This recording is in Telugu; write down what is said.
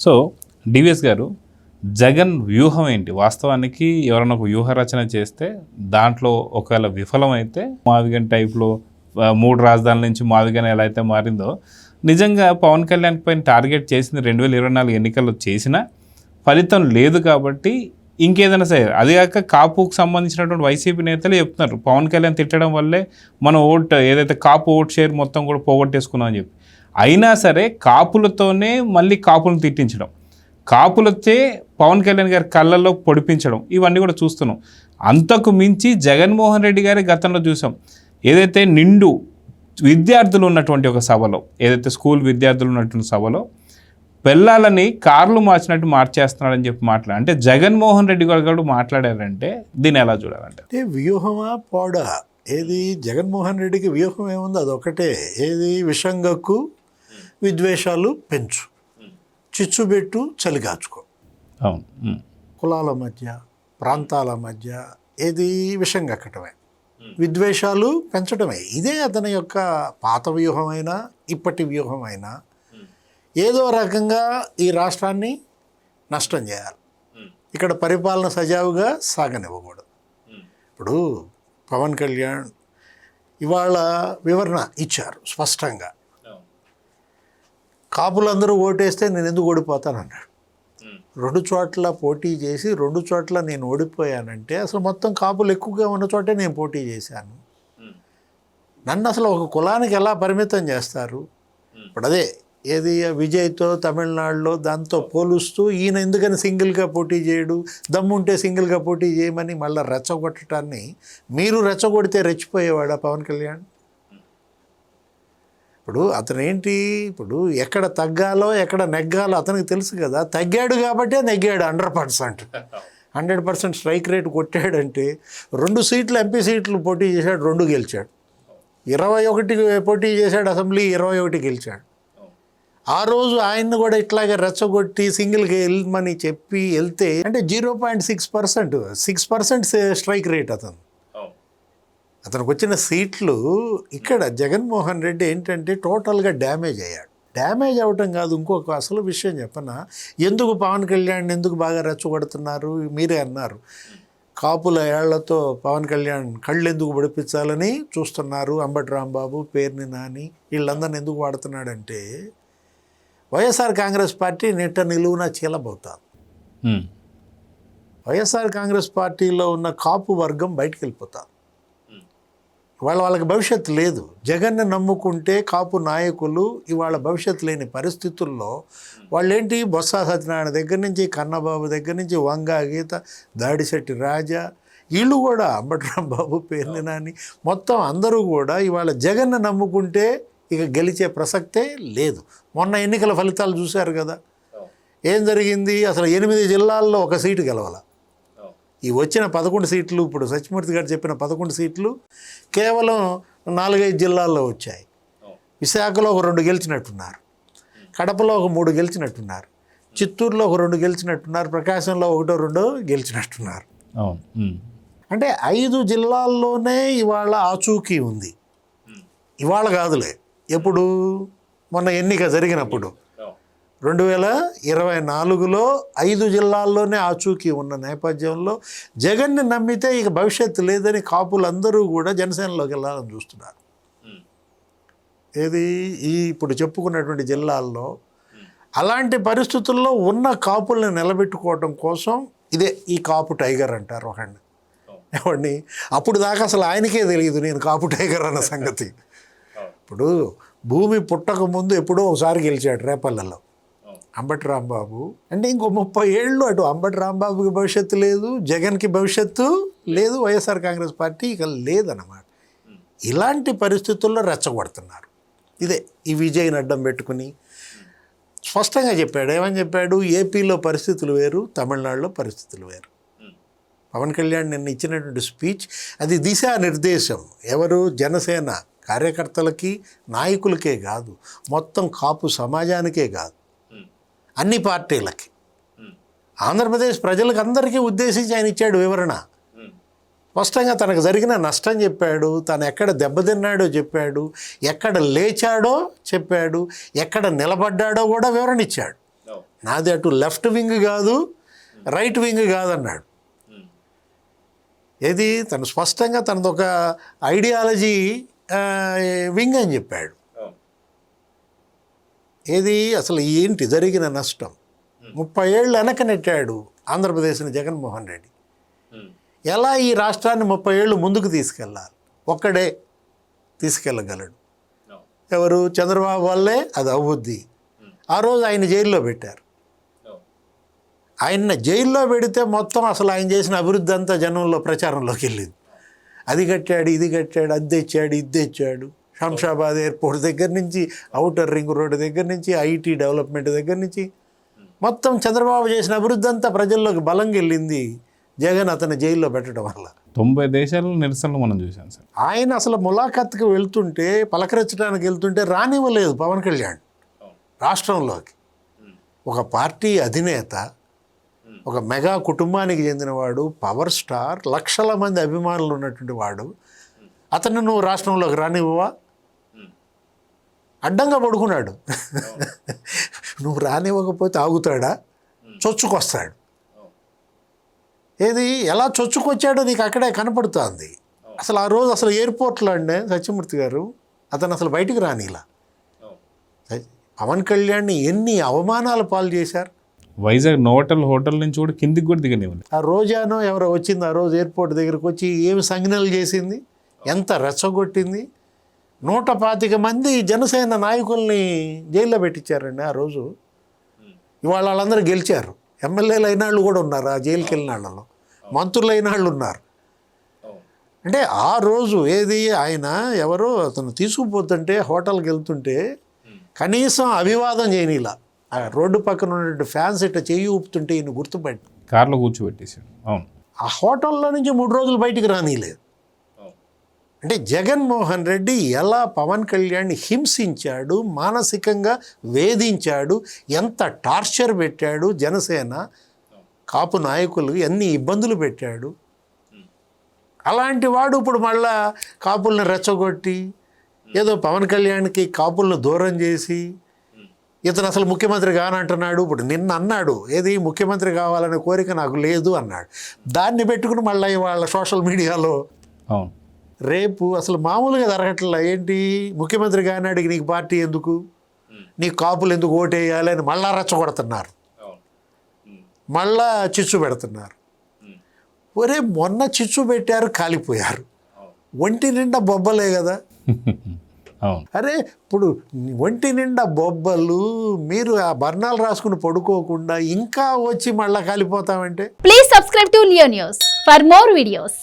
సో డివిఎస్ గారు, జగన్ వ్యూహం ఏంటి? వాస్తవానికి ఎవరైనా ఒక వ్యూహ రచన చేస్తే దాంట్లో ఒకవేళ విఫలమైతే మాదిగన్ టైప్లో 3 రాజధానుల నుంచి మాదిగన్ ఎలా అయితే మారిందో, నిజంగా పవన్ కళ్యాణ్ పైన టార్గెట్ చేసింది 2024 ఎన్నికల్లో చేసినా ఫలితం లేదు కాబట్టి ఇంకేదైనా సరే, అది కాక కాపుకు సంబంధించినటువంటి వైసీపీ నేతలు చెప్తున్నారు పవన్ కళ్యాణ్ తిట్టడం వల్లే మన ఓటు ఏదైతే కాపు ఓట్ షేర్ మొత్తం కూడా పోగొట్టేసుకున్నాం అని చెప్పి. అయినా సరే కాపులతోనే మళ్ళీ కాపులను తిట్టించడం, కాపులతో పవన్ కళ్యాణ్ గారి కళ్ళల్లో పొడిపించడం, ఇవన్నీ కూడా చూస్తున్నాం. అంతకు మించి జగన్మోహన్ రెడ్డి గారి గతంలో చూసాం, ఏదైతే నిండు విద్యార్థులు ఉన్నటువంటి ఒక సభలో, ఏదైతే స్కూల్ విద్యార్థులు ఉన్నటువంటి సభలో పిల్లలని కార్లు మార్చినట్టు మార్చేస్తున్నాడని చెప్పి మాట్లాడారు. అంటే జగన్మోహన్ రెడ్డి గారు మాట్లాడారంటే దీన్ని ఎలా చూడాలంటే? వ్యూహమా పోడా? ఏది జగన్మోహన్ రెడ్డికి వ్యూహం ఏముంది? అదొకటే. ఏది విషంగక్కు, విద్వేషాలు పెంచు, చిచ్చుబెట్టు, చలిగాచుకో. అవును. కులాల మధ్య, ప్రాంతాల మధ్య ఏది విషం కక్కటమే, విద్వేషాలు పెంచడమే. ఇదే అతని యొక్క పాత వ్యూహమైనా ఇప్పటి వ్యూహమైనా ఏదో రకంగా ఈ రాష్ట్రాన్ని నష్టం చేయాలి, ఇక్కడ పరిపాలన సజావుగా సాగనివ్వకూడదు. ఇప్పుడు పవన్ కళ్యాణ్ ఇవాళ వివరణ ఇచ్చారు స్పష్టంగా. కాపులందరూ ఓటేస్తే నేను ఎందుకు ఓడిపోతానన్నాడు. 2 చోట్ల పోటీ చేసి 2 చోట్ల నేను ఓడిపోయానంటే అసలు మొత్తం కాపులు ఎక్కువగా ఉన్న చోటే నేను పోటీ చేశాను, నన్ను అసలు ఒక కులానికి ఎలా పరిమితం చేస్తారు? ఇప్పుడు అదే ఏది విజయ్తో తమిళనాడులో దాంతో పోలుస్తూ ఈయన ఎందుకని సింగిల్గా పోటీ చేయడు, దమ్ముంటే సింగిల్గా పోటీ చేయమని మళ్ళీ రెచ్చగొట్టడాన్ని మీరు రెచ్చగొడితే రెచ్చిపోయేవాడా పవన్ కళ్యాణ్? ఇప్పుడు అతను ఏంటి, ఇప్పుడు ఎక్కడ తగ్గాలో ఎక్కడ నెగ్గాలో అతనికి తెలుసు కదా. తగ్గాడు కాబట్టే నెగ్గాడు 100% స్ట్రైక్ రేట్ కొట్టాడంటే. 2 సీట్లు ఎంపీ సీట్లు పోటీ చేశాడు, 2 గెలిచాడు. 21 పోటీ చేశాడు, అసెంబ్లీ 21 గెలిచాడు. ఆ రోజు ఆయన్ని కూడా ఇట్లాగే రెచ్చగొట్టి సింగిల్గా వెళ్ళమని చెప్పి వెళ్తే అంటే 6% స్ట్రైక్ రేట్ అతనికి వచ్చిన సీట్లు. ఇక్కడ జగన్మోహన్ రెడ్డి ఏంటంటే టోటల్గా డ్యామేజ్ అయ్యాడు. డ్యామేజ్ అవ్వటం కాదు, ఇంకొక అసలు విషయం చెప్పనా, ఎందుకు పవన్ కళ్యాణ్ ఎందుకు బాగా రెచ్చగొడుతున్నారు? మీరే అన్నారు, కాపుల ఏళ్లతో పవన్ కళ్యాణ్ కళ్ళు ఎందుకు పొడిపించాలని చూస్తున్నారు. అంబటి రాంబాబు, పేర్ని నాని వీళ్ళందరిని ఎందుకు వాడుతున్నాడంటే వైఎస్ఆర్ కాంగ్రెస్ పార్టీ నిట్ట నిలువున చీలబోతారు. వైఎస్ఆర్ కాంగ్రెస్ పార్టీలో ఉన్న కాపు వర్గం బయటికి వెళ్ళిపోతారు. వాళ్ళకి భవిష్యత్తు లేదు. జగన్ని నమ్ముకుంటే కాపు నాయకులు ఇవాళ భవిష్యత్తు లేని పరిస్థితుల్లో వాళ్ళేంటి, బొత్స సత్యనారాయణ దగ్గర నుంచి కన్నబాబు దగ్గర నుంచి వంగా గీత, దాడిశెట్టి రాజా, వీళ్ళు కూడా అంబటి రాంబాబు, పేర్ని నాని, మొత్తం అందరూ కూడా ఇవాళ జగన్ని నమ్ముకుంటే ఇక గెలిచే ప్రసక్తే లేదు. మొన్న ఎన్నికల ఫలితాలు చూశారు కదా, ఏం జరిగింది? అసలు 8 జిల్లాల్లో 1 సీటు గెలవాల. ఈ వచ్చిన 11 సీట్లు, ఇప్పుడు సత్యమూర్తి గారు చెప్పిన 11 సీట్లు కేవలం 4-5 జిల్లాల్లో వచ్చాయి. విశాఖలో 2 గెలిచినట్టున్నారు, కడపలో 3 గెలిచినట్టున్నారు, చిత్తూరులో 2 గెలిచినట్టున్నారు, ప్రకాశంలో 1-2 గెలిచినట్టున్నారు. అంటే 5 జిల్లాల్లోనే ఇవాళ ఆచూకీ ఉంది. ఇవాళ కాదులే, ఎప్పుడు మొన్న ఎన్నిక జరిగినప్పుడు 2024లో 5 జిల్లాల్లోనే ఆచూకీ ఉన్న నేపథ్యంలో జగన్ని నమ్మితే ఇక భవిష్యత్తు లేదని కాపులందరూ కూడా జనసేనలోకి వెళ్ళాలని చూస్తున్నారు. ఏది ఇప్పుడు చెప్పుకున్నటువంటి జిల్లాల్లో అలాంటి పరిస్థితుల్లో ఉన్న కాపుల్ని నిలబెట్టుకోవటం కోసం ఇదే ఈ కాపు టైగర్ అంటారు ఒకడిని. ఎవడిని? అప్పుడు దాకా అసలు ఆయనకే తెలియదు నేను కాపు టైగర్ అన్న సంగతి. ఇప్పుడు భూమి పుట్టక ముందు ఎప్పుడో ఒకసారి గెలిచాడు రేపల్లెలో అంబటి రాంబాబు. అంటే ఇంకో 30 ఏళ్ళు అటు అంబటి రాంబాబుకి భవిష్యత్తు లేదు, జగన్కి భవిష్యత్తు లేదు, వైఎస్ఆర్ కాంగ్రెస్ పార్టీ ఇక లేదన్నమాట. ఇలాంటి పరిస్థితుల్లో రెచ్చగొడుతున్నారు. ఇదే ఈ విజయ్ని అడ్డం పెట్టుకుని స్పష్టంగా చెప్పాడు. ఏమని చెప్పాడు? ఏపీలో పరిస్థితులు వేరు, తమిళనాడులో పరిస్థితులు వేరు. పవన్ కళ్యాణ్ నిన్న ఇచ్చినటువంటి స్పీచ్ అది దిశానిర్దేశం. ఎవరు? జనసేన కార్యకర్తలకి, నాయకులకే కాదు, మొత్తం కాపు సమాజానికే కాదు, అన్ని పార్టీలకి, ఆంధ్రప్రదేశ్ ప్రజలకు అందరికీ ఉద్దేశించి ఆయన ఇచ్చాడు వివరణ. స్పష్టంగా తనకు జరిగిన నష్టం చెప్పాడు, తను ఎక్కడ దెబ్బతిన్నాడో చెప్పాడు, ఎక్కడ లేచాడో చెప్పాడు, ఎక్కడ నిలబడ్డాడో కూడా వివరణ ఇచ్చాడు. నాది అటు లెఫ్ట్ వింగ్ కాదు రైట్ వింగ్ కాదన్నాడు. ఏది తను స్పష్టంగా తనది ఒక ఐడియాలజీ వింగ్ అని చెప్పాడు. ఏది అసలు ఏంటి జరిగిన నష్టం? 30 ఏళ్ళు వెనక నెట్టాడు ఆంధ్రప్రదేశ్ని జగన్మోహన్ రెడ్డి. ఎలా ఈ రాష్ట్రాన్ని 30 ఏళ్ళు ముందుకు తీసుకెళ్ళాలి? ఒక్కడే తీసుకెళ్ళగలడు. ఎవరు? చంద్రబాబు వల్లే అది అవుద్ది. ఆ రోజు ఆయన జైల్లో పెట్టారు. ఆయన జైల్లో పెడితే మొత్తం అసలు ఆయన చేసిన అభివృద్ధి అంతా జనంలో ప్రచారంలోకి వెళ్ళింది. అది కట్టాడు, ఇది కట్టాడు, అది తెచ్చాడు, ఇది తెచ్చాడు. శంషాబాద్ ఎయిర్పోర్ట్ దగ్గర నుంచి, ఔటర్ రింగ్ రోడ్డు దగ్గర నుంచి, ఐటీ డెవలప్మెంట్ దగ్గర నుంచి మొత్తం చంద్రబాబు చేసిన అభివృద్ధి అంతా ప్రజల్లోకి బలంగా వెళ్ళింది జగన్ అతను జైల్లో పెట్టడం వల్ల. 90 దేశాల్లో నిరసనలు మనం చూసాం సార్. ఆయన అసలు ములాఖత్కి వెళ్తుంటే, పలకరించడానికి వెళ్తుంటే రానివ్వలేదు పవన్ కళ్యాణ్ రాష్ట్రంలోకి. ఒక పార్టీ అధినేత, ఒక మెగా కుటుంబానికి చెందినవాడు, పవర్ స్టార్, లక్షల మంది అభిమానులు ఉన్నటువంటి వాడు, అతను నువ్వు రాష్ట్రంలోకి రానివ్వవా? అడ్డంగా పడుకున్నాడు. నువ్వు రానివ్వకపోతే ఆగుతాడా? చొచ్చుకొస్తాడు. ఏది ఎలా చొచ్చుకొచ్చాడో నీకు అక్కడే కనపడుతుంది. అసలు ఆ రోజు అసలు ఎయిర్పోర్ట్లో అండి సత్యమూర్తి గారు అతను అసలు బయటికి రానిలా. పవన్ కళ్యాణ్ని ఎన్ని అవమానాల పాలు చేశారు. వైజాగ్ నోటల్ హోటల్ నుంచి కూడా కిందికి కూడా దిగనివ్వండి. ఆ రోజానో ఎవరో వచ్చింది ఆ రోజు ఎయిర్పోర్ట్ దగ్గరకు వచ్చి ఏమి సంజ్ఞలు చేసింది, ఎంత రెచ్చగొట్టింది. 125 మంది జనసేన నాయకుల్ని జైల్లో పెట్టించారండి ఆ రోజు. ఇవాళ వాళ్ళందరూ గెలిచారు. ఎమ్మెల్యేలు అయిన వాళ్ళు కూడా ఉన్నారు ఆ జైలుకి వెళ్ళిన వాళ్ళలో, మంత్రులు అయిన వాళ్ళు ఉన్నారు. అంటే ఆ రోజు ఏది ఆయన ఎవరో అతను తీసుకుపోతుంటే హోటల్కి వెళ్తుంటే కనీసం అభివాదం చేయనిలా. ఆ రోడ్డు పక్కన ఉన్నటువంటి ఫ్యాన్స్ ఇట్లా చెయ్యి ఊపుతుంటే ఈయన గుర్తుపట్టి కార్లో కూర్చోబెట్టేశాడు. అవును. ఆ హోటల్లో నుంచి 3 రోజులు బయటికి రానిలేదు. అంటే జగన్మోహన్ రెడ్డి ఎలా పవన్ కళ్యాణ్ని హింసించాడు, మానసికంగా వేధించాడు, ఎంత టార్చర్ పెట్టాడు, జనసేన కాపు నాయకులు ఎన్ని ఇబ్బందులు పెట్టాడు. అలాంటి వాడు ఇప్పుడు మళ్ళా కాపుల్ని రెచ్చగొట్టి ఏదో పవన్ కళ్యాణ్కి కాపులను దూరం చేసి ఇతను అసలు ముఖ్యమంత్రి కానంటున్నాడు. ఇప్పుడు నిన్న అన్నాడు ఏది ముఖ్యమంత్రి కావాలనే కోరిక నాకు లేదు అన్నాడు. దాన్ని పెట్టుకుని మళ్ళీ వాళ్ళ సోషల్ మీడియాలో అవును రేపు అసలు మామూలుగా జరగట్లా. ఏంటి ముఖ్యమంత్రి కానాడికి నీకు పార్టీ ఎందుకు, నీకు కాపులు ఎందుకు ఓటేయాలి అని మళ్ళా రెచ్చగొడుతున్నారు, మళ్ళా చిచ్చు పెడుతున్నారు. ఒరే మొన్న చిచ్చు పెట్టారు, కాలిపోయారు, ఒంటి నిండా బొబ్బలే కదా. అరే ఇప్పుడు ఒంటి నిండా బొబ్బలు, మీరు ఆ బర్ణాలు రాసుకుని పడుకోకుండా ఇంకా వచ్చి మళ్ళా కాలిపోతామంటే. Please subscribe to Leo news for more videos.